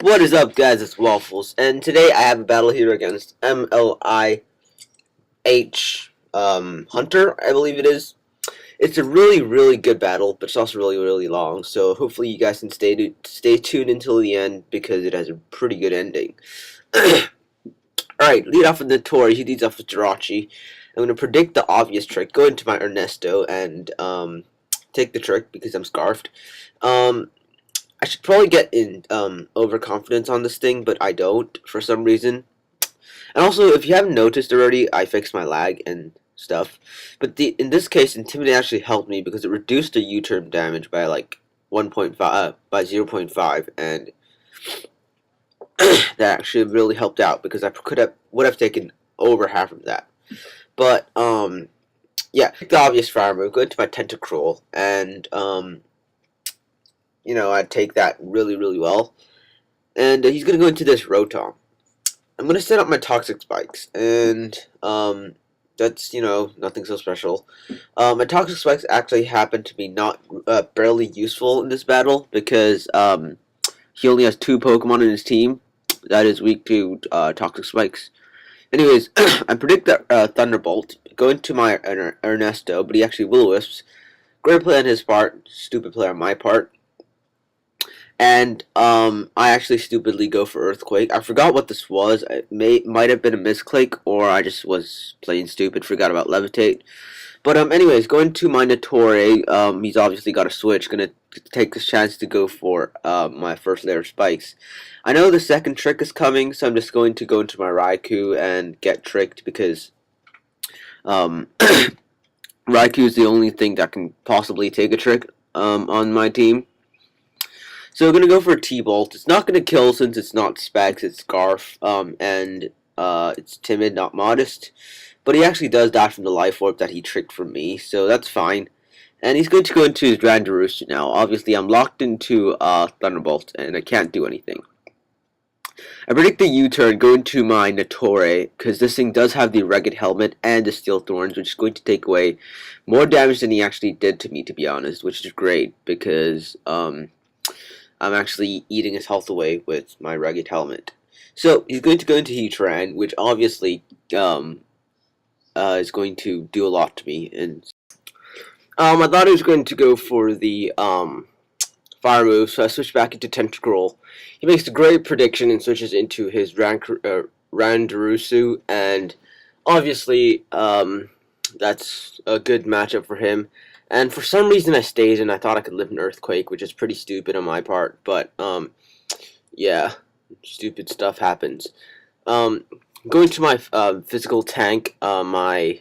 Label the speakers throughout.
Speaker 1: What is up, guys? It's Waffles, and today I have a battle here against MLIH Hunter, I believe it is. It's a really good battle, but it's also really long. So hopefully you guys can stay tuned until the end because it has a pretty good ending. Alright, lead off with Notori. He leads off with Jirachi. I'm going to predict the obvious trick. Go into my Ernesto and take the trick because I'm scarfed. I should probably get in overconfidence on this thing, but I don't for some reason. And also, if you haven't noticed already, I fixed my lag and stuff. But in this case, Intimidate actually helped me because it reduced the U-turn damage by like 1.5 by 0.5, and that actually really helped out because I would have taken over half of that. But yeah, the obvious fire move. Go into my Tentacruel and you know, I take that really well. And he's going to go into this Rotom. I'm going to set up my Toxic Spikes. And that's, you know, nothing so special. My Toxic Spikes actually happen to be not barely useful in this battle. Because he only has 2 Pokemon in his team that is weak to Toxic Spikes. Anyways, I predict that Thunderbolt. Go into my Ernesto, but he actually Will-O-Wisps. Great play on his part. Stupid play on my part. And I actually stupidly go for Earthquake. I forgot what this was. It might have been a misclick, or I just was plain stupid. Forgot about Levitate. But anyways, going to my Notori. He's obviously got a switch. Gonna take this chance to go for my first layer of spikes. I know the second trick is coming, so I'm just going to go into my Raikou and get tricked because Raikou is the only thing that can possibly take a trick on my team. So we're going to go for a T-Bolt. It's not going to kill since it's not Specs, it's Scarf, and it's Timid, not Modest. But he actually does die from the Life Orb that he tricked from me, so that's fine. And he's going to go into his Randarusu now. Obviously, I'm locked into Thunderbolt, and I can't do anything. I predict the U-turn, go into my Notori, because this thing does have the Rugged Helmet and the Steel Thorns, which is going to take away more damage than he actually did to me, to be honest, which is great, because I'm actually eating his health away with my Rugged Helmet. So, he's going to go into Heatran, which obviously is going to do a lot to me. And I thought he was going to go for the fire move, so I switched back into Tentacruel. He makes a great prediction and switches into his Randarusu, and obviously that's a good matchup for him. And for some reason I stayed and I thought I could live in Earthquake, which is pretty stupid on my part. But, yeah, stupid stuff happens. Going to my physical tank, my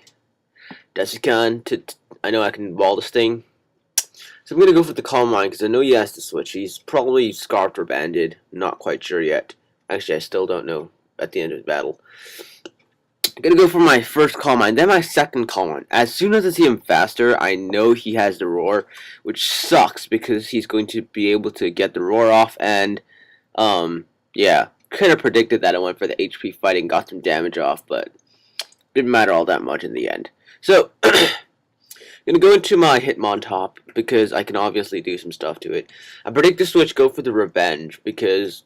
Speaker 1: Desikan, I know I can wall this thing. So I'm going to go for the Calm Mind because I know he has to switch. He's probably Scarfed or Banded. Not quite sure yet. Actually, I still don't know at the end of the battle. I'm going to go for my first Calm Mind, then my second Calm Mind. As soon as I see him faster, I know he has the Roar, which sucks because he's going to be able to get the Roar off, and, yeah, kind of predicted that I went for the HP fight and got some damage off, but didn't matter all that much in the end. So, I'm going to go into my Hitmontop because I can obviously do some stuff to it. I predict the switch, go for the Revenge, because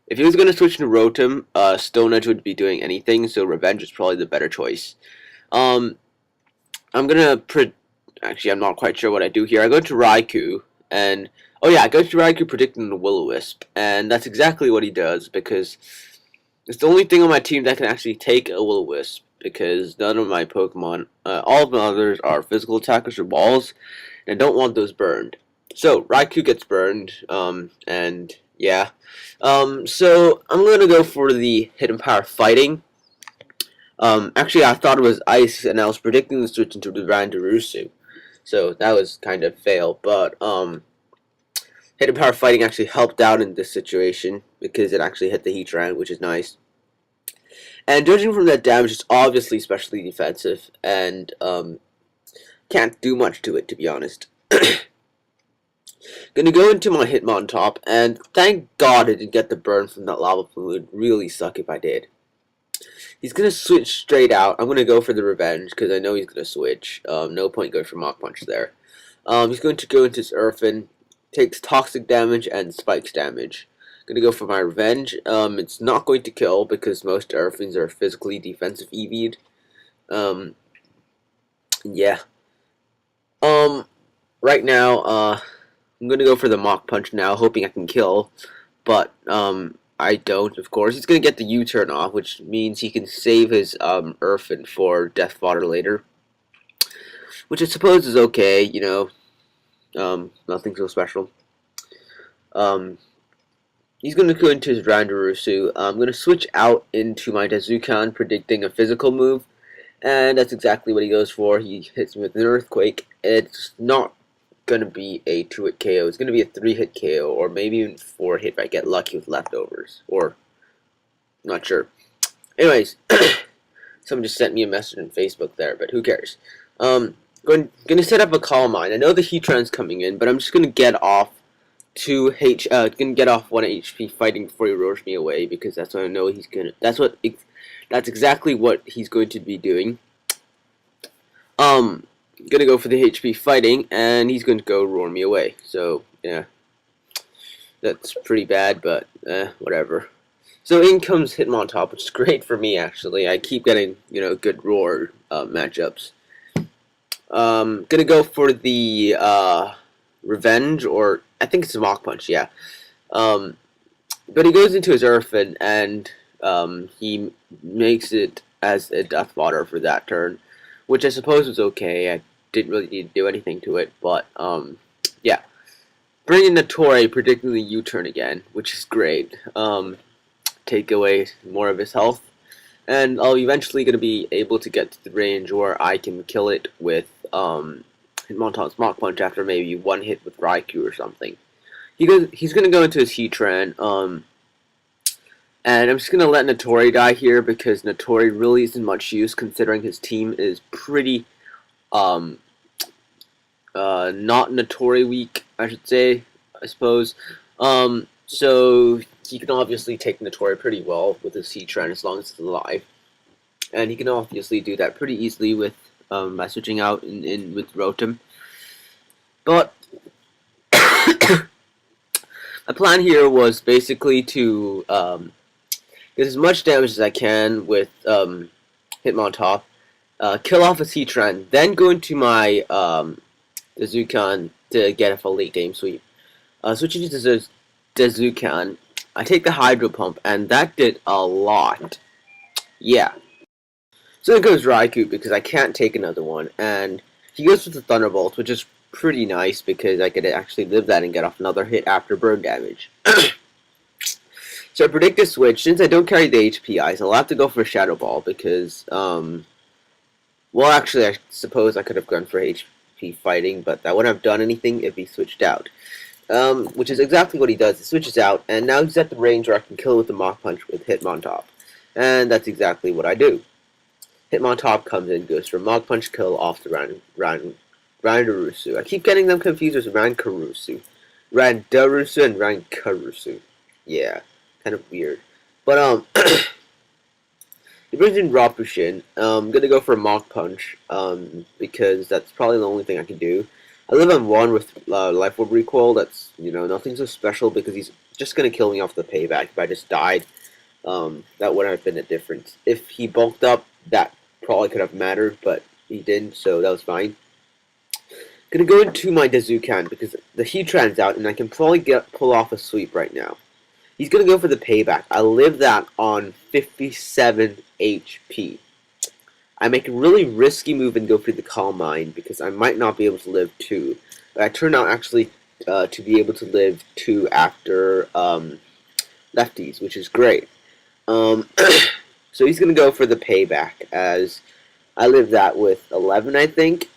Speaker 1: if he was going to switch to Rotom, Stone Edge would be doing anything, so Revenge is probably the better choice. I'm going to... Actually, I'm not quite sure what I do here. I go to Raikou, and... Oh yeah, I go to Raikou predicting the Will-O-Wisp, and that's exactly what he does, because it's the only thing on my team that can actually take a Will-O-Wisp, because none of my Pokemon, all of the others are physical attackers or balls, and I don't want those burned. So, Raikou gets burned, and... yeah. So I'm gonna go for the Hidden Power Fighting. Actually, I thought it was Ice, and I was predicting the switch into the Randarusu. So that was kind of fail, but Hidden Power Fighting actually helped out in this situation because it actually hit the Heatran, which is nice. And judging from that damage, it's obviously especially defensive, and can't do much to it, to be honest. Gonna go into my Hitmontop, and thank God I didn't get the burn from that lava plume. It would really suck if I did. He's gonna switch straight out. I'm gonna go for the Revenge because I know he's gonna switch. No point going for Mach Punch there. He's going to go into his Earthen, takes toxic damage and spikes damage. Gonna go for my revenge. It's not going to kill because most Earthlings are physically defensive EV'd. Yeah. Right now, I'm gonna go for the Mach Punch now, hoping I can kill. But, I don't, of course. He's gonna get the U-turn off, which means he can save his, Earthen for Death Fodder later. Which I suppose is okay, you know. Nothing so special. He's going to go into his Randarusu. I'm going to switch out into my Dazukan, predicting a physical move. And that's exactly what he goes for. He hits me with an Earthquake. It's not going to be a 2-hit KO. It's going to be a 3-hit KO, or maybe even 4-hit if I get lucky with leftovers. Or, not sure. Anyways, someone just sent me a message on Facebook there, but who cares? Going to set up a Calm Mind. I know the Heatran's coming in, but I'm just going to get off gonna get off 1 HP fighting before he roars me away, because that's what I know he's gonna. That's exactly what he's going to be doing. Gonna go for the HP fighting, and he's going to go roar me away. So yeah, that's pretty bad, but whatever. So in comes Hitmontop, which is great for me actually. I keep getting good roar matchups. Gonna go for the Revenge, or I think it's a Mach Punch, yeah. But he goes into his Earthen, and he makes it as a Death Fodder for that turn, which I suppose was okay. I didn't really need to do anything to it, but yeah. Bring in the Torre, predicting the U-turn again, which is great. Take away more of his health, and I'll eventually going to be able to get to the range where I can kill it with Hitmontop's Mach Punch after maybe one hit with Raikou or something. He's gonna go into his Heatran, and I'm just gonna let Notori die here because Notori really isn't much use considering his team is pretty not Notori weak, I should say, I suppose. So he can obviously take Notori pretty well with his Heatran as long as it's alive, and he can obviously do that pretty easily with by switching out with Rotom. But my plan here was basically to get as much damage as I can with Hitmontop, kill off his Heatran, then go into my Dazukan to get a full late game sweep. Switching to Dazukan, I take the Hydro Pump, and that did a lot. Yeah. So then goes Raikou, because I can't take another one, and he goes with the Thunderbolt, which is pretty nice, because I could actually live that and get off another hit after burn damage. So I predict a switch. Since I don't carry the HP Ice, I'll have to go for Shadow Ball, because, well, actually, I suppose I could have gone for HP Fighting, but that wouldn't have done anything if he switched out. Which is exactly what he does. He switches out, and now he's at the range where I can kill with the Mach Punch with Hitmontop. And that's exactly what I do. Hitmontop comes in, goes for Mach Punch kill off the Randarusu. I keep getting them confused with Randarusu. Randarusu and Rankarusu. Yeah, kind of weird. But, he brings in Rapushin. I'm gonna go for a Mach Punch, because that's probably the only thing I can do. I live on 1 with Life Orb Recoil. That's, nothing so special because he's just gonna kill me off the payback if I just died. That wouldn't have been a difference. If he bulked up, that probably could have mattered, but he didn't, so that was fine. Gonna go into my Dazukan because the Heatran's out, and I can probably pull off a sweep right now. He's gonna go for the payback. I live that on 57 HP. I make a really risky move and go for the Calm Mind because I might not be able to live 2. But I turn out actually to be able to live 2 after lefties, which is great. So he's going to go for the payback as I live that with 11, I think.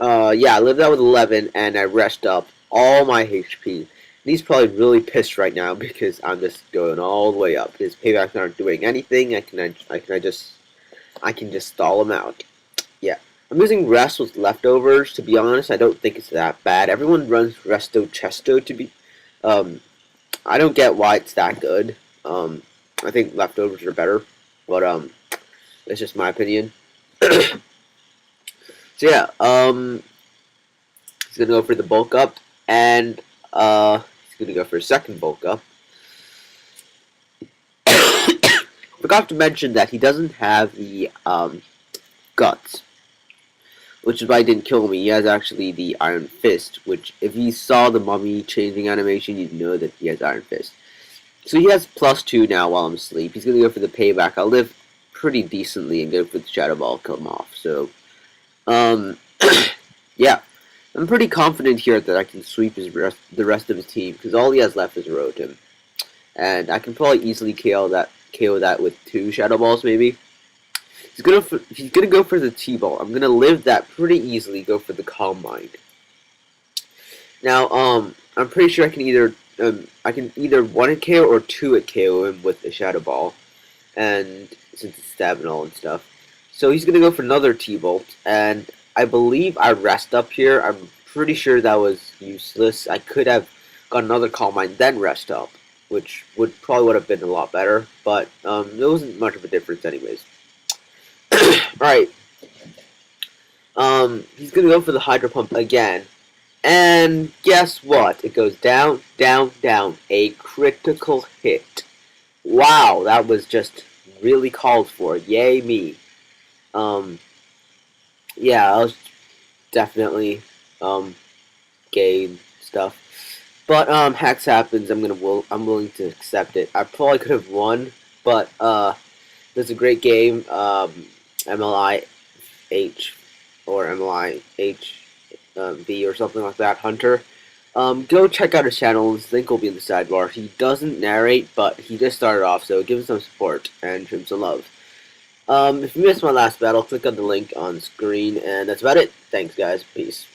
Speaker 1: Yeah, I live that with 11, and I rest up all my HP. And he's probably really pissed right now because I'm just going all the way up. His paybacks aren't doing anything. I can just stall him out. Yeah. I'm using Rest with leftovers. To be honest, I don't think it's that bad. Everyone runs Resto Chesto to be... I don't get why it's that good. I think leftovers are better. But, that's just my opinion. So, yeah. He's gonna go for the bulk up. And, he's gonna go for a second bulk up. Forgot to mention that he doesn't have the guts, which is why he didn't kill me. He has actually the Iron Fist, which if you saw the mummy changing animation, you'd know that he has Iron Fist. So he has +2 now while I'm asleep. He's gonna go for the payback. I'll live pretty decently and go for the Shadow Ball, kill him off. So, yeah. I'm pretty confident here that I can sweep the rest of his team, because all he has left is Rotom. And I can probably easily KO that with 2 Shadow Balls, maybe. He's gonna go for the T-Ball. I'm gonna live that pretty easily, go for the Calm Mind. Now, I'm pretty sure I can either 1-hit KO or 2-hit KO him with the Shadow Ball, and since it's stab and all and stuff. So he's gonna go for another T-Bolt, and I believe I rest up here. I'm pretty sure that was useless. I could have got another Calm Mind, then rest up, which would have been a lot better, but there wasn't much of a difference anyways. Alright. He's gonna go for the Hydro Pump again. And guess what? It goes down, down, down. A critical hit. Wow, that was just really called for. Yay me. Yeah, I was definitely gay stuff. But hacks happens. I'm willing to accept it. I probably could have won, but it's a great game. MLIH or MLIHV or something like that. Hunter. Go check out his channel. His link will be in the sidebar. He doesn't narrate, but he just started off, so give him some support and show him some love. If you missed my last battle, click on the link on screen, and that's about it. Thanks, guys. Peace.